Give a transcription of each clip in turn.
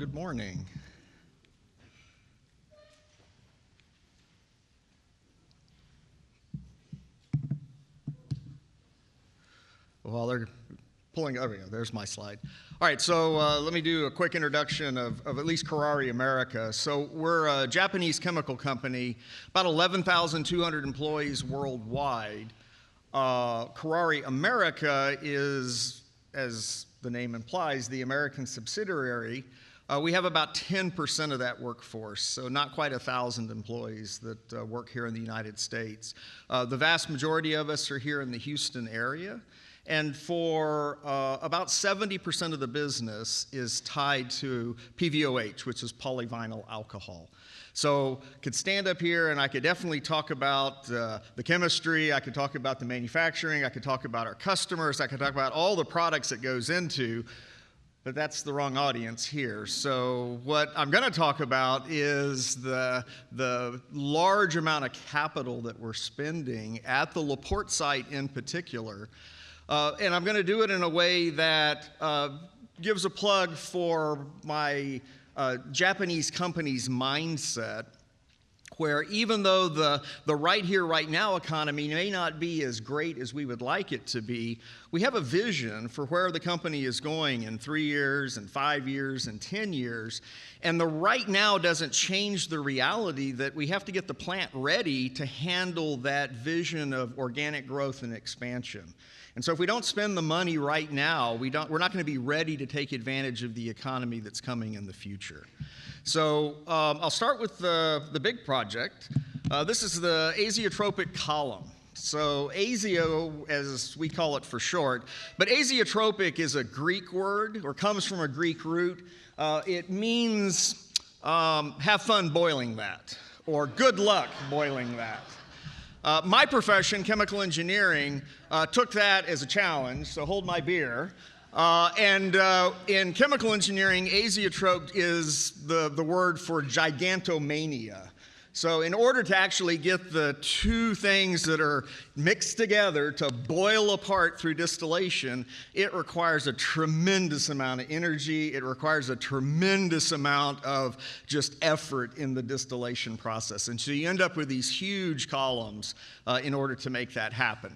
good morning. Well, they're pulling, oh, yeah, there's my slide. All right, so let me do a quick introduction of at least Kuraray America. So we're a Japanese chemical company, about 11,200 employees worldwide. Kuraray America is, as the name implies, the American subsidiary. We have about 10% of that workforce, so not quite 1,000 employees that work here in the United States. The vast majority of us are here in the Houston area. And for about 70% of the business is tied to PVOH, which is polyvinyl alcohol. So could stand up here and I could definitely talk about the chemistry, I could talk about the manufacturing, I could talk about our customers, I could talk about all the products it goes into, but that's the wrong audience here. So what I'm going to talk about is the large amount of capital that we're spending at the LaPorte site in particular. And I'm going to do it in a way that gives a plug for my Japanese company's mindset, where even though the right here, right now economy may not be as great as we would like it to be, we have a vision for where the company is going in 3 years and 5 years and 10 years. And the right now doesn't change the reality that we have to get the plant ready to handle that vision of organic growth and expansion. And so if we don't spend the money right now, we're not going to be ready to take advantage of the economy that's coming in the future. So I'll start with the big project. This is the azeotropic column. So azeo, as we call it for short, but azeotropic is a Greek word, or comes from a Greek root. It means have fun boiling that, or good luck boiling that. My profession, chemical engineering, took that as a challenge, so hold my beer. In chemical engineering, azeotrope is the word for gigantomania. So in order to actually get the two things that are mixed together to boil apart through distillation, it requires a tremendous amount of energy. It requires a tremendous amount of just effort in the distillation process. And so you end up with these huge columns in order to make that happen.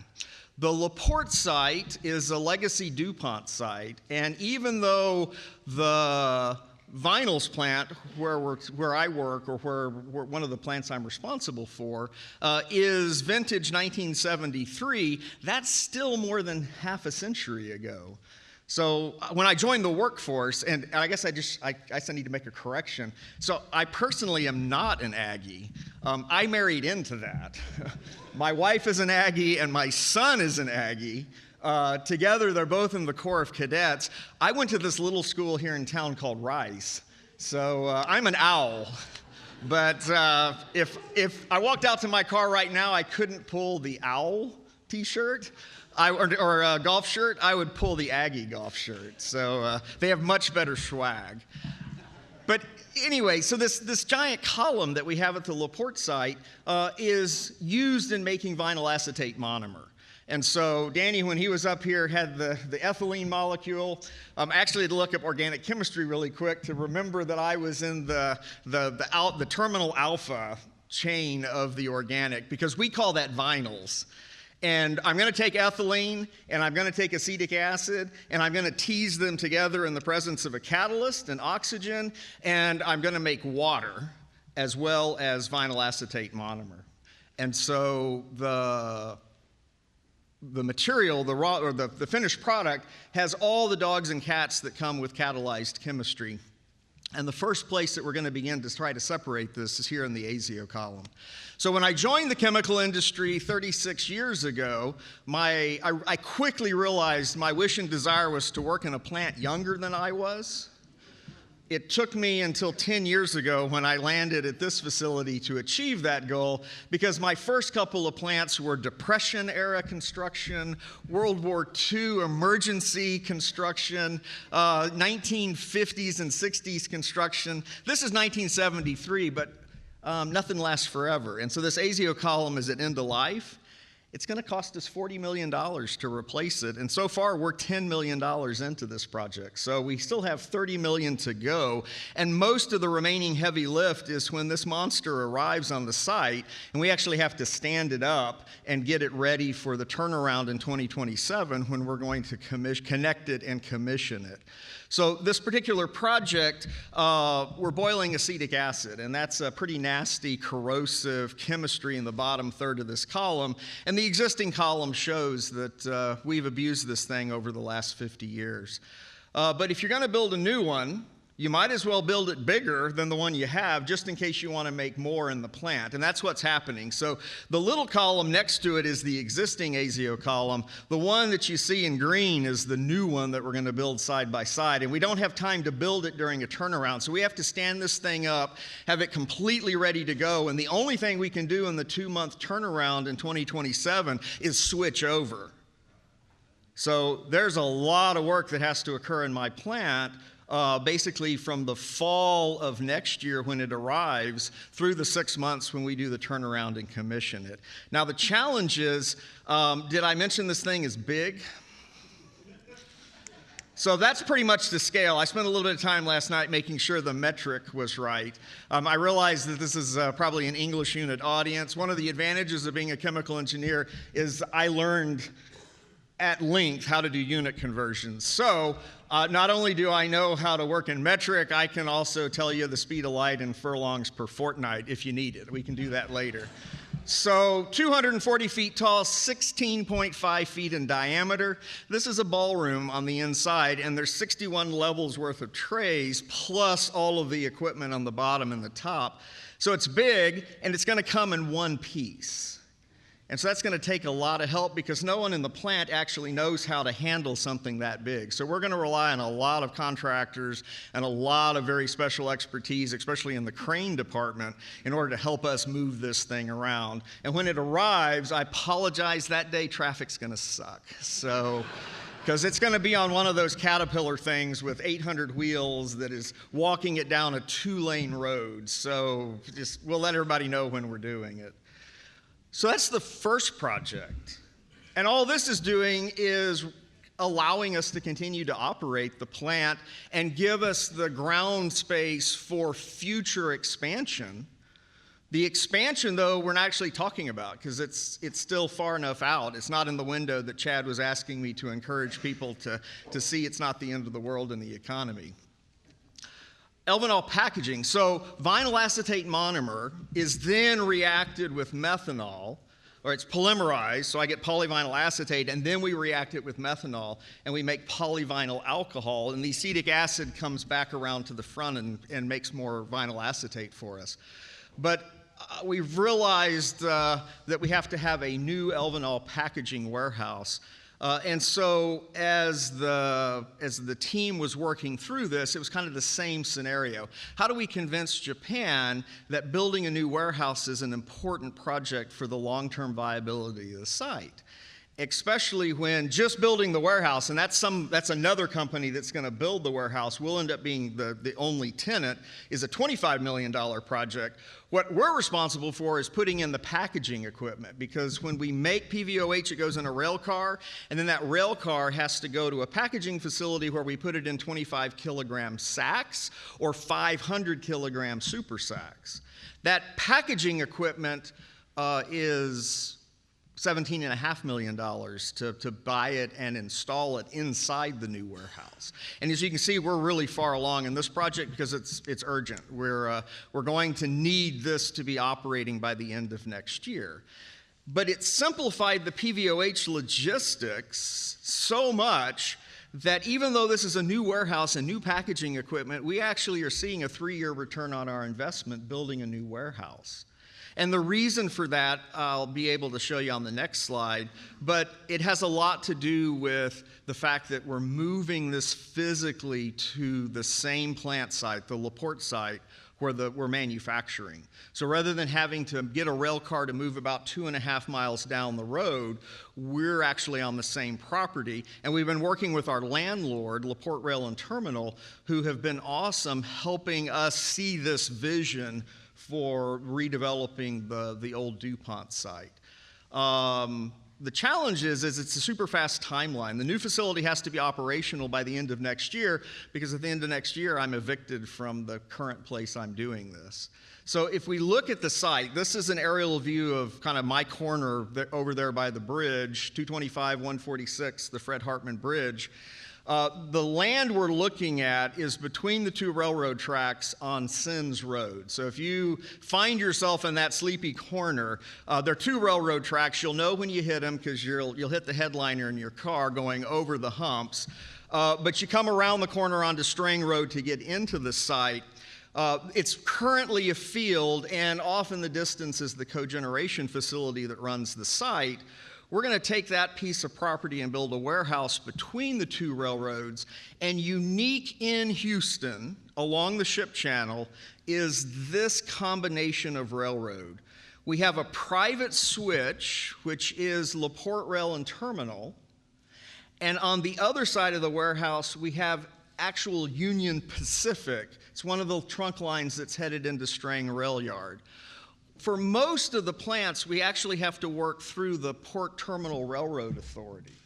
The LaPorte site is a legacy DuPont site, and even though the vinyls plant where I work, or where one of the plants I'm responsible for, is vintage 1973, that's still more than half a century ago. So when I joined the workforce, and I guess I need to make a correction. So I personally am not an Aggie. I married into that. My wife is an Aggie and my son is an Aggie. Together, they're both in the Corps of Cadets. I went to this little school here in town called Rice. So I'm an owl. But if I walked out to my car right now, I couldn't pull the owl t-shirt. Or a golf shirt, I would pull the Aggie golf shirt. So they have much better swag. But anyway, so this giant column that we have at the LaPorte site is used in making vinyl acetate monomer. And so Danny, when he was up here, had the ethylene molecule. Actually, to look up organic chemistry really quick to remember that I was in the terminal alpha chain of the organic, because we call that vinyls. And I'm going to take ethylene, and I'm going to take acetic acid, and I'm going to tease them together in the presence of a catalyst and oxygen, and I'm going to make water as well as vinyl acetate monomer. And so the material, the raw or the finished product, has all the dogs and cats that come with catalyzed chemistry. And the first place that we're going to begin to try to separate this is here in the azeo column. So when I joined the chemical industry 36 years ago, I quickly realized my wish and desire was to work in a plant younger than I was. It took me until 10 years ago when I landed at this facility to achieve that goal, because my first couple of plants were Depression-era construction, World War II emergency construction, 1950s and 60s construction. This is 1973, but nothing lasts forever. And so this azeo column is at end of life. It's going to cost us $40 million to replace it, and so far we're $10 million into this project. So we still have $30 million to go, and most of the remaining heavy lift is when this monster arrives on the site, and we actually have to stand it up and get it ready for the turnaround in 2027 when we're going to connect it and commission it. So this particular project, we're boiling acetic acid, and that's a pretty nasty corrosive chemistry in the bottom third of this column. And the existing column shows that we've abused this thing over the last 50 years. But if you're going to build a new one, you might as well build it bigger than the one you have, just in case you want to make more in the plant. And that's what's happening. So the little column next to it is the existing ASIO column. The one that you see in green is the new one that we're going to build side by side. And we don't have time to build it during a turnaround. So we have to stand this thing up, have it completely ready to go. And the only thing we can do in the 2-month turnaround in 2027 is switch over. So there's a lot of work that has to occur in my plant. Basically from the fall of next year when it arrives through the 6 months when we do the turnaround and commission it. Now the challenge is, did I mention this thing is big? So that's pretty much the scale. I spent a little bit of time last night making sure the metric was right. I realize that this is probably an English unit audience. One of the advantages of being a chemical engineer is I learned at length how to do unit conversions. So not only do I know how to work in metric, I can also tell you the speed of light in furlongs per fortnight if you need it. We can do that later. So 240 feet tall, 16.5 feet in diameter. This is a ballroom on the inside, and there's 61 levels worth of trays, plus all of the equipment on the bottom and the top. So it's big, and it's gonna come in one piece. And so that's going to take a lot of help because no one in the plant actually knows how to handle something that big. So we're going to rely on a lot of contractors and a lot of very special expertise, especially in the crane department, in order to help us move this thing around. And when it arrives, I apologize, that day traffic's going to suck. So, because it's going to be on one of those Caterpillar things with 800 wheels that is walking it down a 2-lane road. So we'll let everybody know when we're doing it. So that's the first project. And all this is doing is allowing us to continue to operate the plant and give us the ground space for future expansion. The expansion, though, we're not actually talking about because it's still far enough out. It's not in the window that Chad was asking me to encourage people to see it's not the end of the world in the economy. Elvanol packaging. So vinyl acetate monomer is then reacted with methanol, or it's polymerized, so I get polyvinyl acetate, and then we react it with methanol, and we make polyvinyl alcohol, and the acetic acid comes back around to the front and makes more vinyl acetate for us. But we've realized that we have to have a new Elvanol packaging warehouse. And so as the team was working through this, it was kind of the same scenario. How do we convince Japan that building a new warehouse is an important project for the long-term viability of the site? Especially when just building the warehouse, and that's another company that's going to build the warehouse, will end up being the only tenant, is a $25 million project. What we're responsible for is putting in the packaging equipment, because when we make PVOH, it goes in a rail car, and then that rail car has to go to a packaging facility where we put it in 25 kilogram sacks or 500 kilogram super sacks. That packaging equipment is $17.5 million to buy it and install it inside the new warehouse. And as you can see, we're really far along in this project because it's urgent. We're going to need this to be operating by the end of next year. But it simplified the PVOH logistics so much that even though this is a new warehouse and new packaging equipment, we actually are seeing a 3-year return on our investment building a new warehouse. And the reason for that, I'll be able to show you on the next slide, but it has a lot to do with the fact that we're moving this physically to the same plant site, the LaPorte site, where we're manufacturing. So rather than having to get a rail car to move about 2.5 miles down the road, we're actually on the same property. And we've been working with our landlord, LaPorte Rail and Terminal, who have been awesome helping us see this vision for redeveloping the old DuPont site. The challenge is it's a super fast timeline. The new facility has to be operational by the end of next year, because at the end of next year, I'm evicted from the current place I'm doing this. So if we look at the site, this is an aerial view of kind of my corner over there by the bridge, 225, 146, the Fred Hartman Bridge. The land we're looking at is between the two railroad tracks on Sins Road. So if you find yourself in that sleepy corner, there are two railroad tracks. You'll know when you hit them because you'll hit the headliner in your car going over the humps. But you come around the corner onto Strang Road to get into the site. It's currently a field, and off in the distance is the cogeneration facility that runs the site. We're going to take that piece of property and build a warehouse between the two railroads. And unique in Houston, along the ship channel, is this combination of railroad. We have a private switch, which is LaPorte Rail and Terminal. And on the other side of the warehouse, we have actual Union Pacific. It's one of the trunk lines that's headed into Strang Rail Yard. For most of the plants, we actually have to work through the Port Terminal Railroad Authority.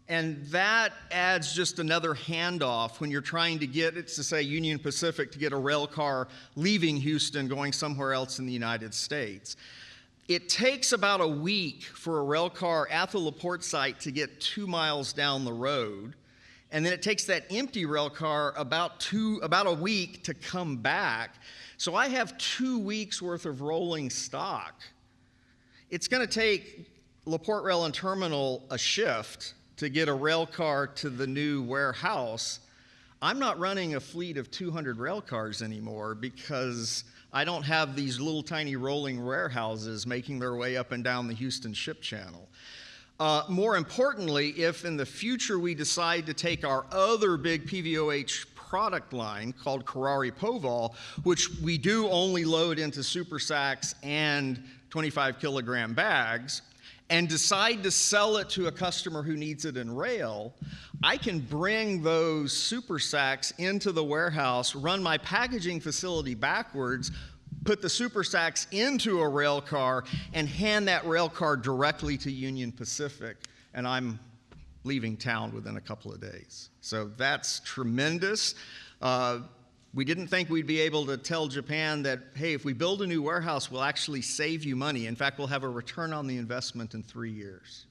And that adds just another handoff when you're trying to get, it's to say Union Pacific, to get a rail car leaving Houston going somewhere else in the United States. It takes about a week for a rail car at the LaPorte site to get 2 miles down the road. And then it takes that empty rail car about a week to come back. So I have 2 weeks worth of rolling stock. It's going to take LaPorte Rail and Terminal a shift to get a rail car to the new warehouse. I'm not running a fleet of 200 rail cars anymore because I don't have these little tiny rolling warehouses making their way up and down the Houston Ship Channel. More importantly, if in the future we decide to take our other big PVOH product line called Kuraray Poval, which we do only load into super sacks and 25 kilogram bags, and decide to sell it to a customer who needs it in rail, I can bring those super sacks into the warehouse, run my packaging facility backwards, put the super sacks into a rail car, and hand that rail car directly to Union Pacific, and I'm leaving town within a couple of days. So that's tremendous. We didn't think we'd be able to tell Japan that, hey, if we build a new warehouse, we'll actually save you money. In fact, we'll have a return on the investment in 3 years.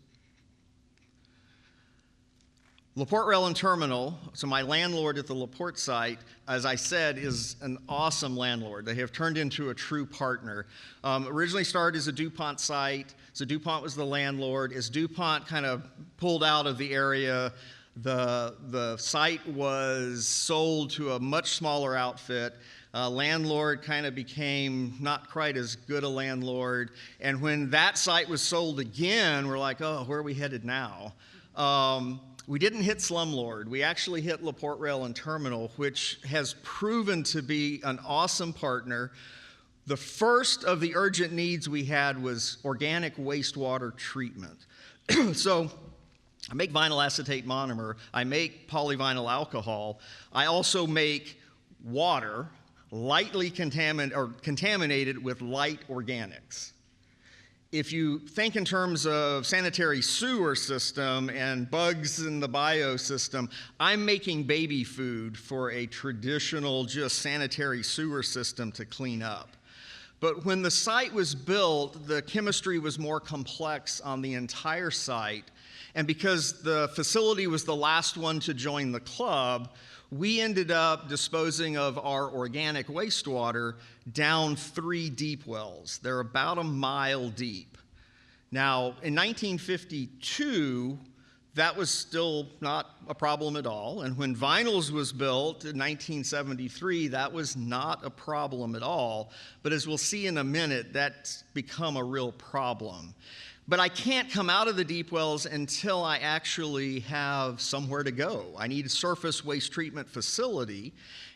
LaPorte Rail and Terminal, so my landlord at the LaPorte site, as I said, is an awesome landlord. They have turned into a true partner. Originally started as a DuPont site, so DuPont was the landlord. As DuPont kind of pulled out of the area, the site was sold to a much smaller outfit. Landlord kind of became not quite as good a landlord. And when that site was sold again, we're like, oh, where are we headed now? We didn't hit Slumlord. We actually hit LaPorte Rail and Terminal, which has proven to be an awesome partner. The first of the urgent needs we had was organic wastewater treatment. So I make vinyl acetate monomer. I make polyvinyl alcohol. I also make water lightly contaminated with light organics. If you think in terms of sanitary sewer system and bugs in the biosystem, I'm making baby food for a traditional just sanitary sewer system to clean up. But when the site was built, the chemistry was more complex on the entire site. And because the facility was the last one to join the club, we ended up disposing of our organic wastewater down 3 deep wells. They're about a mile deep. Now, in 1952, that was still not a problem at all. And when Vinyls was built in 1973, that was not a problem at all. But as we'll see in a minute, that's become a real problem. But I can't come out of the deep wells until I actually have somewhere to go. I need a surface waste treatment facility.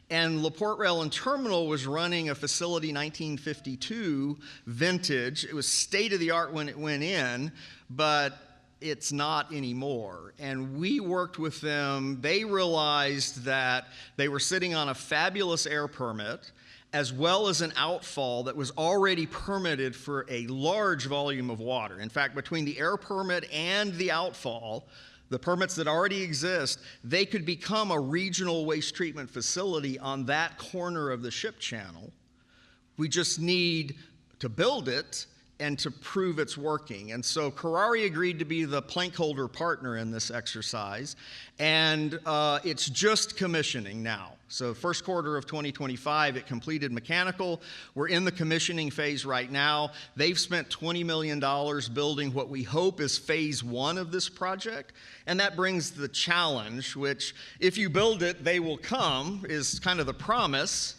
And LaPorte Rail and Terminal was running a facility 1952 vintage. It was state-of-the-art when it went in, but it's not anymore. And we worked with them. They realized that they were sitting on a fabulous air permit. as well as an outfall that was already permitted for a large volume of water. In fact, between the air permit and the outfall, the permits that already exist, they could become a regional waste treatment facility on that corner of the ship channel. We just need to build it and to prove it's working. And so Kuraray agreed to be the plank holder partner in this exercise, and it's just commissioning now. So first quarter of 2025, it completed mechanical. We're in the commissioning phase right now. They've spent $20 million building what we hope is phase one of this project, and that brings the challenge, which if you build it, they will come, is kind of the promise.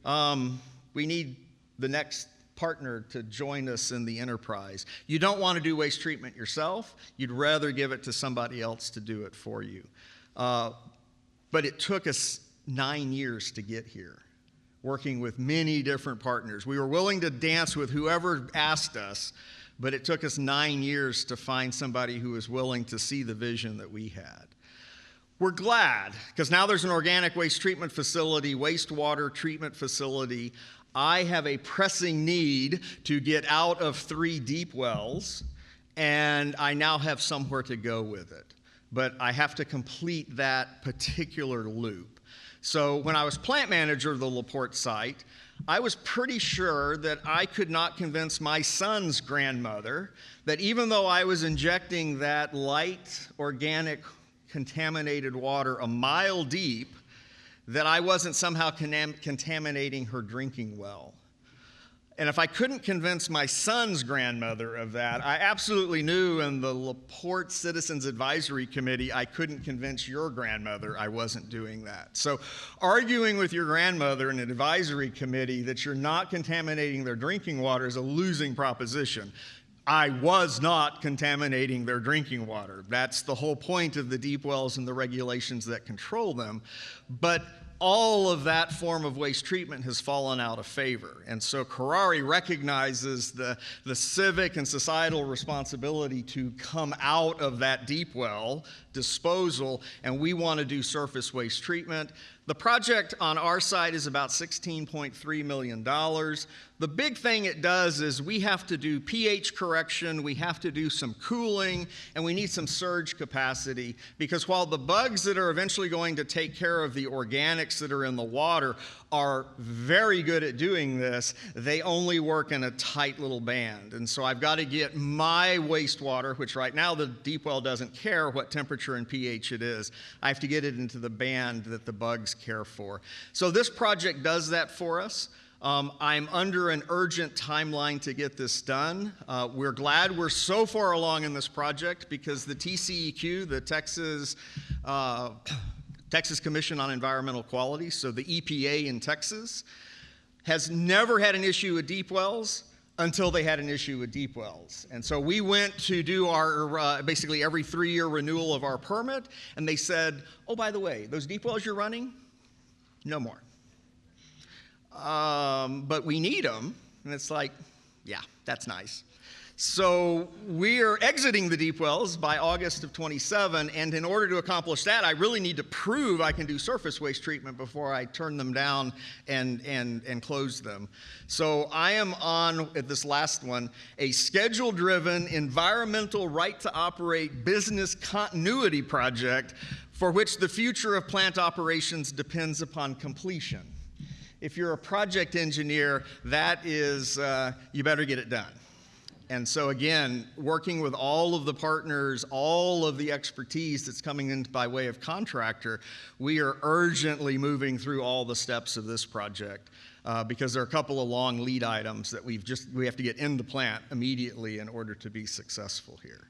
We need the next partner to join us in the enterprise. You don't want to do waste treatment yourself. You'd rather give it to somebody else to do it for you. But it took us 9 years to get here, working with many different partners. We were willing to dance with whoever asked us, but it took us 9 years to find somebody who was willing to see the vision that we had. We're glad, because now there's an organic waste treatment facility, wastewater treatment facility. I have a pressing need to get out of 3 deep wells, and I now have somewhere to go with it. But I have to complete that particular loop. So when I was plant manager of the LaPorte site, I was pretty sure that I could not convince my son's grandmother that even though I was injecting that light, organic, contaminated water a mile deep, that I wasn't somehow contaminating her drinking well. And if I couldn't convince my son's grandmother of that, I absolutely knew in the LaPorte Citizens Advisory Committee I couldn't convince your grandmother I wasn't doing that. So arguing with your grandmother in an advisory committee that you're not contaminating their drinking water is a losing proposition. I was not contaminating their drinking water. That's the whole point of the deep wells and the regulations that control them. But all of that form of waste treatment has fallen out of favor. And so Kuraray recognizes the civic and societal responsibility to come out of that deep well disposal, and we want to do surface waste treatment. The project on our side is about $16.3 million. The big thing it does is we have to do pH correction, we have to do some cooling, and we need some surge capacity, because while the bugs that are eventually going to take care of the organics that are in the water are very good at doing this, they only work in a tight little band. And so I've got to get my wastewater, which right now the deep well doesn't care what temperature and pH it is, I have to get it into the band that the bugs care for. So this project does that for us. I'm under an urgent timeline to get this done. We're glad we're so far along in this project because the TCEQ, the Texas Commission on Environmental Quality, so the EPA in Texas, has never had an issue with deep wells until they had an issue with deep wells. And so we went to do our basically every 3-year renewal of our permit, and they said, oh, by the way, those deep wells you're running, no more. But we need them. And it's like, yeah, that's nice. So we are exiting the deep wells by August of 27. And in order to accomplish that, I really need to prove I can do surface waste treatment before I turn them down and close them. So I am on, at this last one, a schedule-driven environmental right to operate business continuity project for which the future of plant operations depends upon completion. If you're a project engineer, that is, you better get it done. And so again, working with all of the partners, all of the expertise that's coming in by way of contractor, we are urgently moving through all the steps of this project because there are a couple of long lead items that we have to get in the plant immediately in order to be successful here.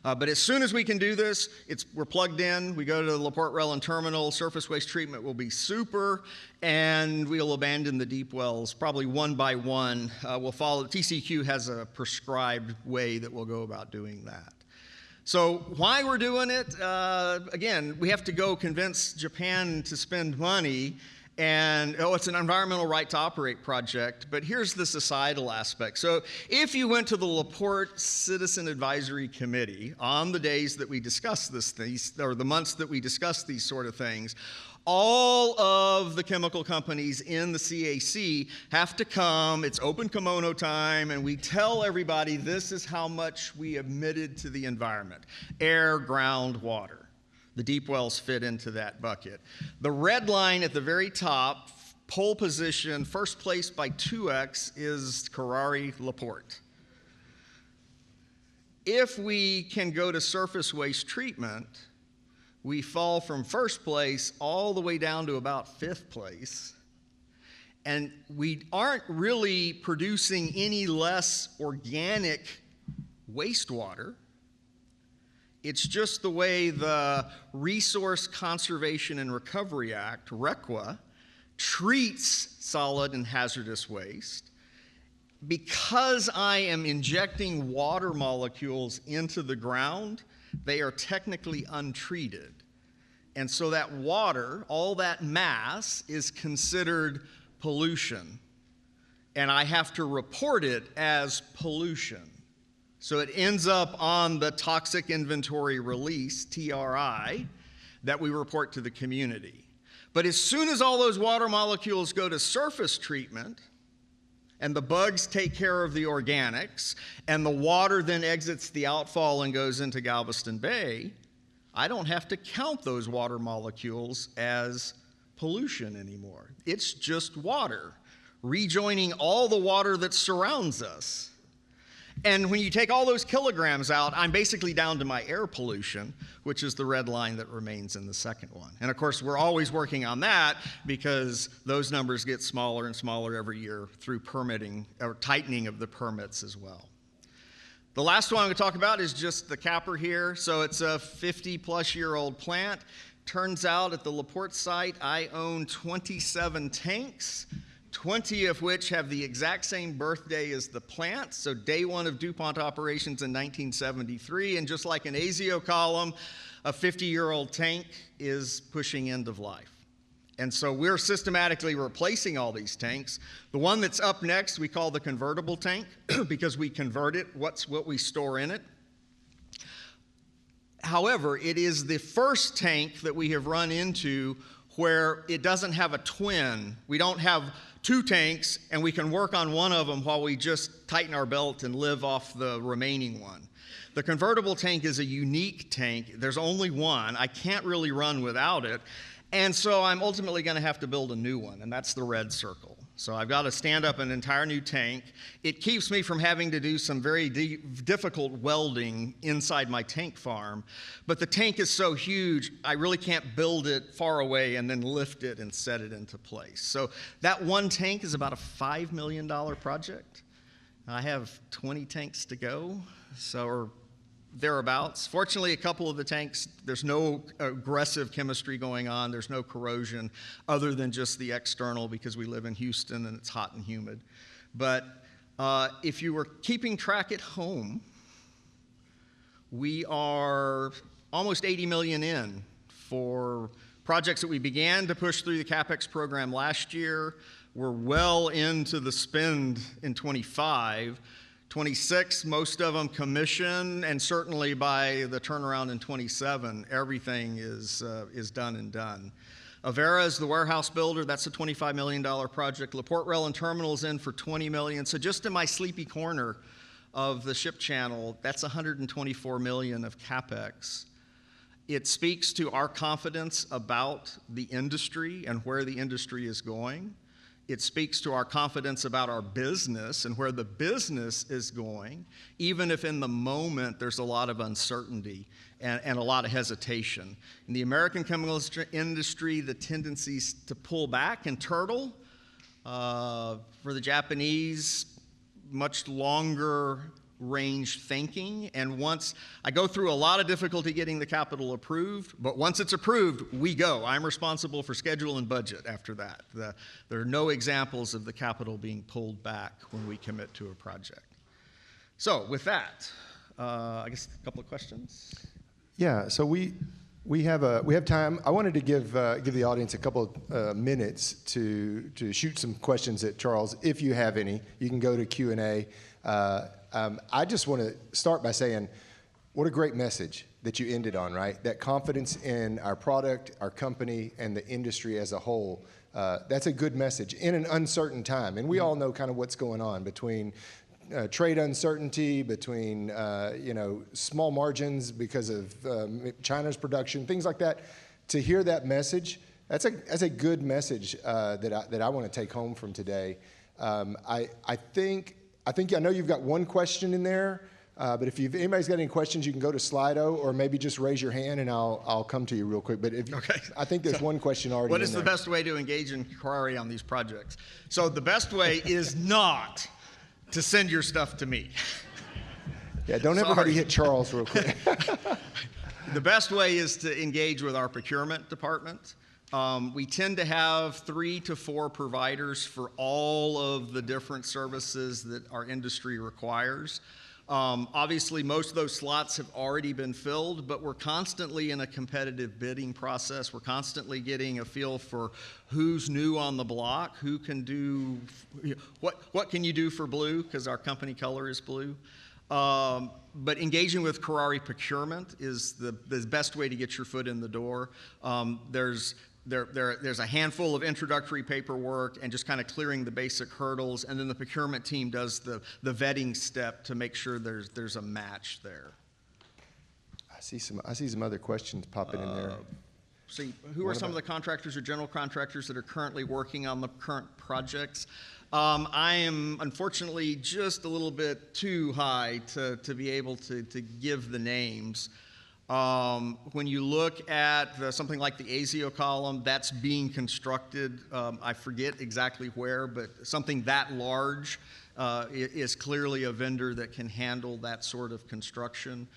But as soon as we can do this, we're plugged in. We go to the LaPorte Rail and Terminal. Surface waste treatment will be super, and we'll abandon the deep wells probably one by one. We'll follow. TCQ has a prescribed way that we'll go about doing that. So why we're doing it? Again, we have to go convince Japan to spend money. And, it's an environmental right to operate project, but here's the societal aspect. So if you went to the LaPorte Citizen Advisory Committee on the days that we discuss or the months that we discuss these sort of things, All of the chemical companies in the CAC have to come, it's open kimono time, and we tell everybody this is how much we emitted to the environment. Air, ground, water. The deep wells fit into that bucket. The red line at the very top, pole position, first place by 2x, is Kuraray LaPorte. If we can go to surface waste treatment, we fall from first place all the way down to about 5th place. And we aren't really producing any less organic wastewater. It's just the way the Resource Conservation and Recovery Act, RCRA, treats solid and hazardous waste. Because I am injecting water molecules into the ground, they are technically untreated. And so that water, all that mass, is considered pollution. And I have to report it as pollution. So it ends up on the Toxic Inventory Release, TRI, that we report to the community. But as soon as all those water molecules go to surface treatment, and the bugs take care of the organics, and the water then exits the outfall and goes into Galveston Bay, I don't have to count those water molecules as pollution anymore. It's just water, rejoining all the water that surrounds us. And when you take all those kilograms out, I'm basically down to my air pollution, which is the red line that remains in the second one. And of course, we're always working on that because those numbers get smaller and smaller every year through permitting or tightening of the permits as well. The last one I'm going to talk about is just the capper here. So it's a 50-plus-year-old plant. Turns out at the LaPorte site, I own 27 tanks, 20 of which have the exact same birthday as the plant. So day one of DuPont operations in 1973. And just like an ASIO column, a 50-year-old tank is pushing end of life. And so we're systematically replacing all these tanks. The one that's up next we call the convertible tank because we convert it, what we store in it. However, it is the first tank that we have run into where it doesn't have a twin. We don't have 2 tanks and we can work on one of them while we just tighten our belt and live off the remaining one. The convertible tank is a unique tank. There's only one. I can't really run without it. And so I'm ultimately going to have to build a new one, and that's the red circle. So I've got to stand up an entire new tank. It keeps me from having to do some very difficult welding inside my tank farm, but the tank is so huge, I really can't build it far away and then lift it and set it into place. So that one tank is about a $5 million project. I have 20 tanks to go, or thereabouts. Fortunately, a couple of the tanks, there's no aggressive chemistry going on. There's no corrosion other than just the external because we live in Houston and it's hot and humid. But if you were keeping track at home, we are almost 80 million in for projects that we began to push through the CapEx program last year. We're well into the spend in 25. 26, most of them commission, and certainly by the turnaround in 27, everything is done and done. Avera is the warehouse builder. That's a $25 million project. LaPorte Rail and Terminal is in for $20 million. So just in my sleepy corner of the ship channel, that's $124 million of CapEx. It speaks to our confidence about the industry and where the industry is going. It speaks to our confidence about our business and where the business is going, even if in the moment there's a lot of uncertainty and a lot of hesitation. In the American chemical industry, the tendencies to pull back and turtle. For the Japanese, much longer range thinking, and once I go through a lot of difficulty getting the capital approved, but once it's approved, we go. I'm responsible for schedule and budget after that. There are no examples of the capital being pulled back when we commit to a project. So with that, I guess a couple of questions. Yeah, so we have time. I wanted to give the audience a couple of minutes to shoot some questions at Charles. If you have any, you can go to Q&A. I just want to start by saying What a great message that you ended on, right? That confidence in our product, our company, and the industry as a whole. That's a good message in an uncertain time. And we all know kind of what's going on between trade uncertainty, between small margins because of China's production, things like that. To hear that message, that's a good message that I want to take home from today. I know you've got one question in there. But if anybody's got any questions, you can go to Slido or maybe just raise your hand and I'll come to you real quick. But Okay. I think there's one question already What is in the there. best way to engage in Kuraray on these projects? So the best way is not to send your stuff to me. Yeah, don't everybody hit Charles real quick. The best way is to engage with our procurement department. We tend to have 3 to 4 providers for all of the different services that our industry requires. Obviously, most of those slots have already been filled, but we're constantly in a competitive bidding process. We're constantly getting a feel for who's new on the block, who can do, what can you do for blue, because our company color is blue. But engaging with Kuraray Procurement is the best way to get your foot in the door. There's a handful of introductory paperwork and just kind of clearing the basic hurdles, and then the procurement team does the vetting step to make sure there's a match there. I see some other questions popping in there. See, who are some of the contractors or general contractors that are currently working on the current projects? I am unfortunately just a little bit too high to be able to give the names. When you look at something like the ASIO column, that's being constructed. I forget exactly where, but something that large is clearly a vendor that can handle that sort of construction.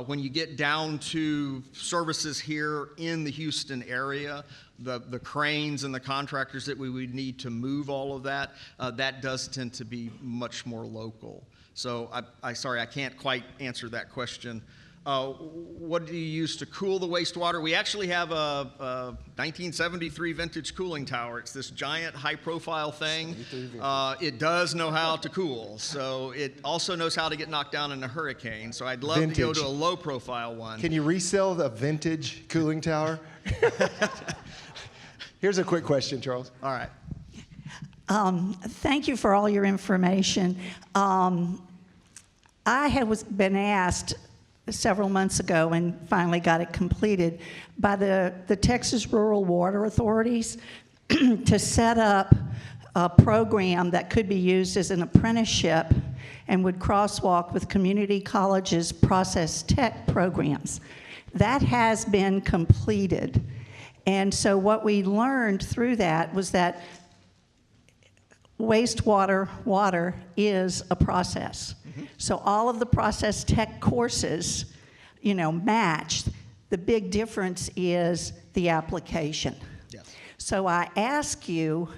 When you get down to services here in the Houston area, the cranes and the contractors that we would need to move all of that, that does tend to be much more local. So sorry, I can't quite answer that question. What do you use to cool the wastewater? We actually have a 1973 vintage cooling tower. It's this giant high-profile thing. It does know how to cool, so it also knows how to get knocked down in a hurricane. So I'd love to go to a low-profile one. Can you resell the vintage cooling tower? Here's a quick question, Charles. All right. Thank you for all your information. I was been asked several months ago and finally got it completed by the Texas Rural Water Authorities to set up a program that could be used as an apprenticeship and would crosswalk with community colleges' process tech programs. That has been completed. And so what we learned through that was that water is a process. Mm-hmm. So all of the process tech courses, matched. The big difference is the application. Yes. So I ask you,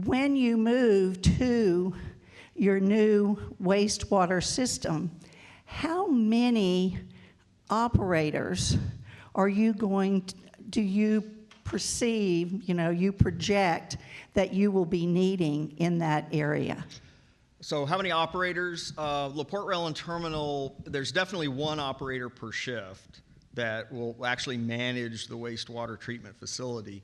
when you move to your new wastewater system, how many operators do you perceive, you project that you will be needing in that area? So how many operators? LaPorte Rail and Terminal, there's definitely one operator per shift that will actually manage the wastewater treatment facility.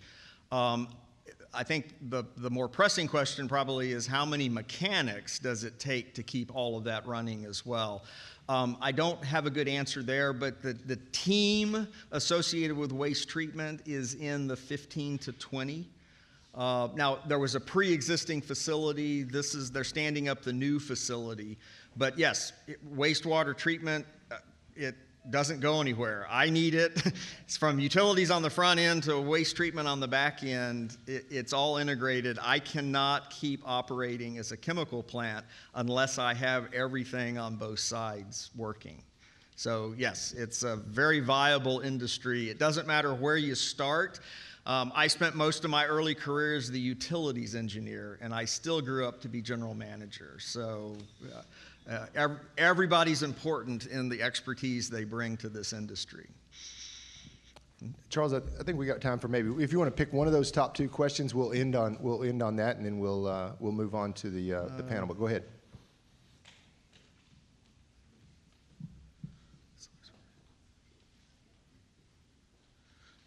I think the more pressing question probably is how many mechanics does it take to keep all of that running as well? I don't have a good answer there, but the team associated with waste treatment is in the 15 to 20. Now, there was a pre-existing facility. They're standing up the new facility. But yes, wastewater treatment, it doesn't go anywhere. I need it. It's from utilities on the front end to waste treatment on the back end. It's all integrated. I cannot keep operating as a chemical plant unless I have everything on both sides working. So yes, it's a very viable industry. It doesn't matter where you start. I spent most of my early career as the utilities engineer, and I still grew up to be general manager. So everybody's important in the expertise they bring to this industry. Charles, I think we got time for maybe if you want to pick one of those top two questions, we'll end on that, and then we'll move on to the panel. But go ahead.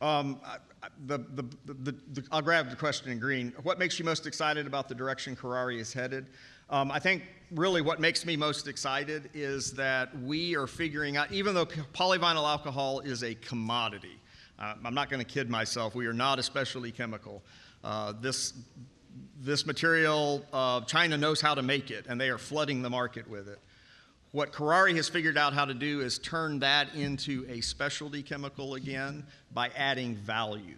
I'll grab the question in green. What makes you most excited about the direction Kuraray is headed? I think really what makes me most excited is that we are figuring out, even though polyvinyl alcohol is a commodity, I'm not going to kid myself, we are not a specialty chemical. This material, China knows how to make it, and they are flooding the market with it. What Kuraray has figured out how to do is turn that into a specialty chemical again by adding value.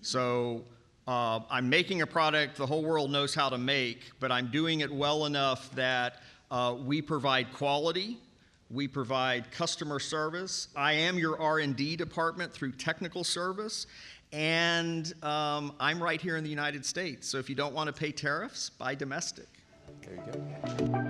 So I'm making a product the whole world knows how to make, but I'm doing it well enough that we provide quality, we provide customer service. I am your R&D department through technical service, and I'm right here in the United States. So if you don't want to pay tariffs, buy domestic. There you go.